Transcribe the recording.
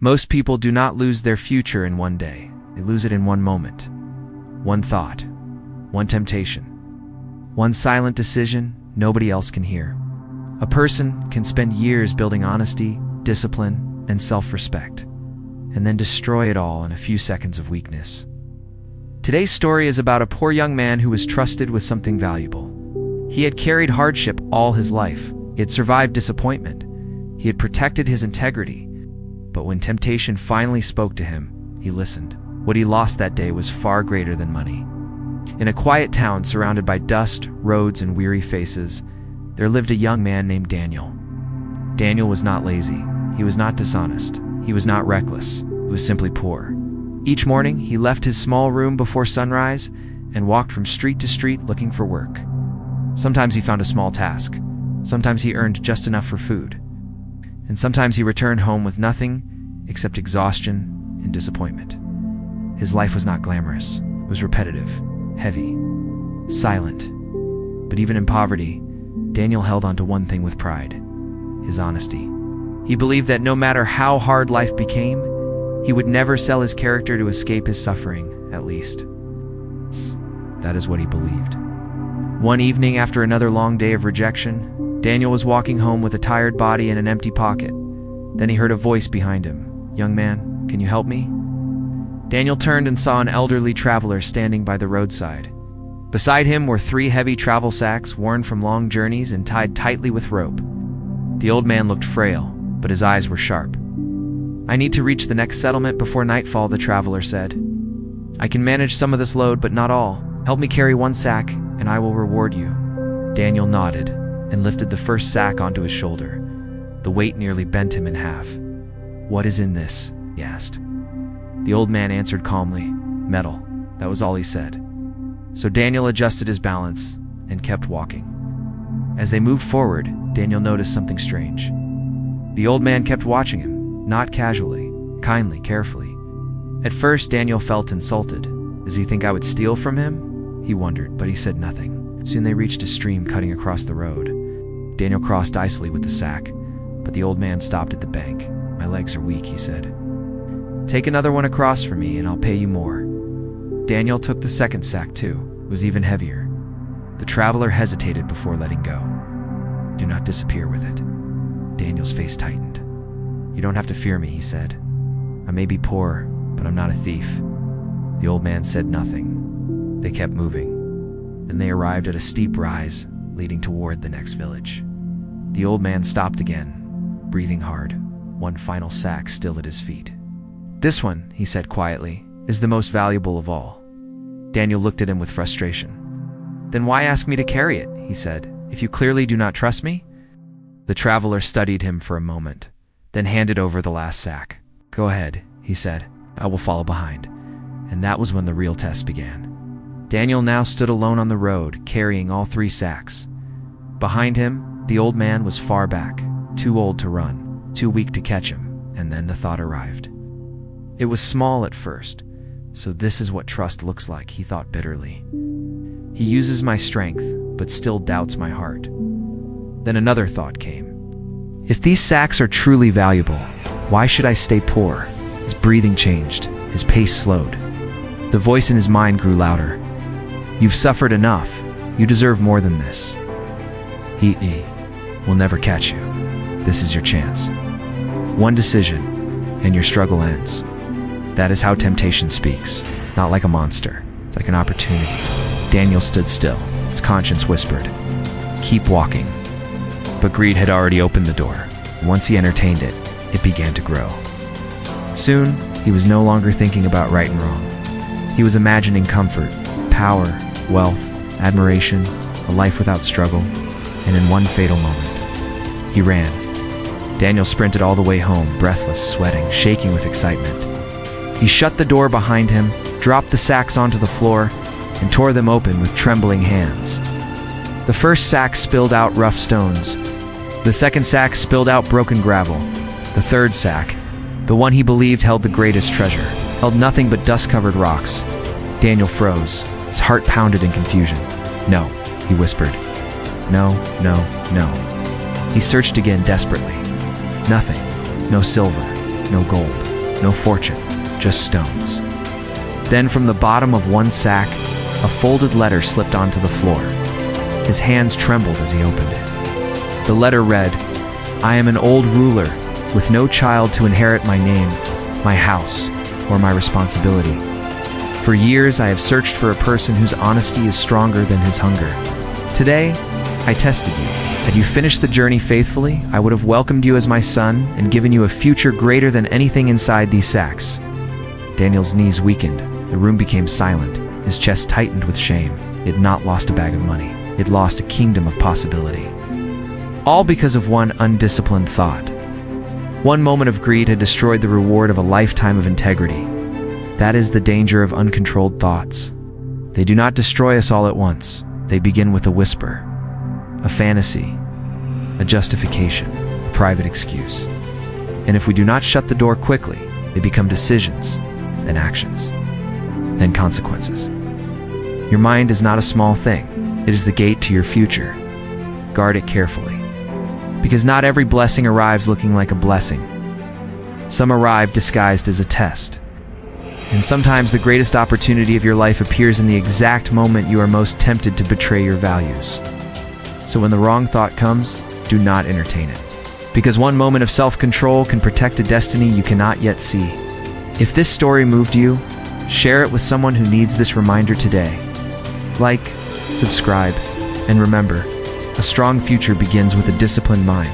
Most people do not lose their future in one day. They lose it in one moment, one thought, one temptation, one silent decision nobody else can hear. A person can spend years building honesty, discipline, and self-respect, and then destroy it all in a few seconds of weakness. Today's story is about a poor young man who was trusted with something valuable. He had carried hardship all his life. He had survived disappointment. He had protected his integrity. But when temptation finally spoke to him, he listened. What he lost that day was far greater than money. In a quiet town surrounded by dust, roads, and weary faces, there lived a young man named Daniel. Daniel was not lazy. He was not dishonest. He was not reckless. He was simply poor. Each morning, he left his small room before sunrise and walked from street to street looking for work. Sometimes he found a small task. Sometimes he earned just enough for food. And sometimes he returned home with nothing except exhaustion and disappointment. His life was not glamorous. It was repetitive, heavy, silent. But even in poverty, Daniel held on to one thing with pride: his honesty. He believed that no matter how hard life became, he would never sell his character to escape his suffering, at least. That is what he believed. One evening, after another long day of rejection, Daniel was walking home with a tired body and an empty pocket. Then he heard a voice behind him. "Young man, can you help me?" Daniel turned and saw an elderly traveler standing by the roadside. Beside him were 3 heavy travel sacks worn from long journeys and tied tightly with rope. The old man looked frail, but his eyes were sharp. "I need to reach the next settlement before nightfall," the traveler said. "I can manage some of this load, but not all. Help me carry 1 sack, and I will reward you." Daniel nodded and lifted the first sack onto his shoulder. The weight nearly bent him in half. "What is in this?" he asked. The old man answered calmly, "Metal." That was all he said. So Daniel adjusted his balance and kept walking. As they moved forward, Daniel noticed something strange. The old man kept watching him, not casually, kindly, carefully. At first, Daniel felt insulted. Does he think I would steal from him? He wondered, but he said nothing. Soon they reached a stream cutting across the road. Daniel crossed icily with the sack, but the old man stopped at the bank. "My legs are weak," he said. "Take another one across for me and I'll pay you more." Daniel took the second sack too. It was even heavier. The traveler hesitated before letting go. "Do not disappear with it." Daniel's face tightened. "You don't have to fear me," he said. "I may be poor, but I'm not a thief." The old man said nothing. They kept moving. Then they arrived at a steep rise leading toward the next village. The old man stopped again, breathing hard, 1 final sack still at his feet. "This one," he said quietly, "is the most valuable of all." Daniel looked at him with frustration. "Then why ask me to carry it?" he said, "if you clearly do not trust me?" The traveler studied him for a moment, then handed over the last sack. "Go ahead," he said. "I will follow behind." And that was when the real test began. Daniel now stood alone on the road, carrying all 3 sacks. Behind him, the old man was far back, too old to run, too weak to catch him, and then the thought arrived. It was small at first, so this is what trust looks like, he thought bitterly. He uses my strength, but still doubts my heart. Then another thought came. If these sacks are truly valuable, why should I stay poor? His breathing changed, his pace slowed. The voice in his mind grew louder. "You've suffered enough. You deserve more than this. He will never catch you. This is your chance. One decision, and your struggle ends." That is how temptation speaks. Not like a monster. It's like an opportunity. Daniel stood still. His conscience whispered, "Keep walking." But greed had already opened the door. Once he entertained it, it began to grow. Soon, he was no longer thinking about right and wrong. He was imagining comfort, power, wealth, admiration, a life without struggle, and in one fatal moment, he ran. Daniel sprinted all the way home, breathless, sweating, shaking with excitement. He shut the door behind him, dropped the sacks onto the floor, and tore them open with trembling hands. The first sack spilled out rough stones. The second sack spilled out broken gravel. The third sack, the one he believed held the greatest treasure, held nothing but dust-covered rocks. Daniel froze. His heart pounded in confusion. "No," he whispered. "No, no, no." He searched again desperately. Nothing. No silver. No gold. no fortune, just stones. Then from the bottom of one sack, a folded letter slipped onto the floor. His hands trembled as he opened it. The letter read, "I am an old ruler with no child to inherit my name, my house, or my responsibility. For years I have searched for a person whose honesty is stronger than his hunger. Today, I tested you. Had you finished the journey faithfully, I would have welcomed you as my son and given you a future greater than anything inside these sacks." Daniel's knees weakened. The room became silent. His chest tightened with shame. It had not lost a bag of money. It lost a kingdom of possibility. All because of one undisciplined thought. One moment of greed had destroyed the reward of a lifetime of integrity. That is the danger of uncontrolled thoughts. They do not destroy us all at once. They begin with a whisper, a fantasy, a justification, a private excuse. And if we do not shut the door quickly, they become decisions, then actions, then consequences. Your mind is not a small thing. It is the gate to your future. Guard it carefully. Because not every blessing arrives looking like a blessing. Some arrive disguised as a test. And sometimes the greatest opportunity of your life appears in the exact moment you are most tempted to betray your values. So when the wrong thought comes, do not entertain it. Because one moment of self-control can protect a destiny you cannot yet see. If this story moved you, share it with someone who needs this reminder today. Like, subscribe, and remember, a strong future begins with a disciplined mind.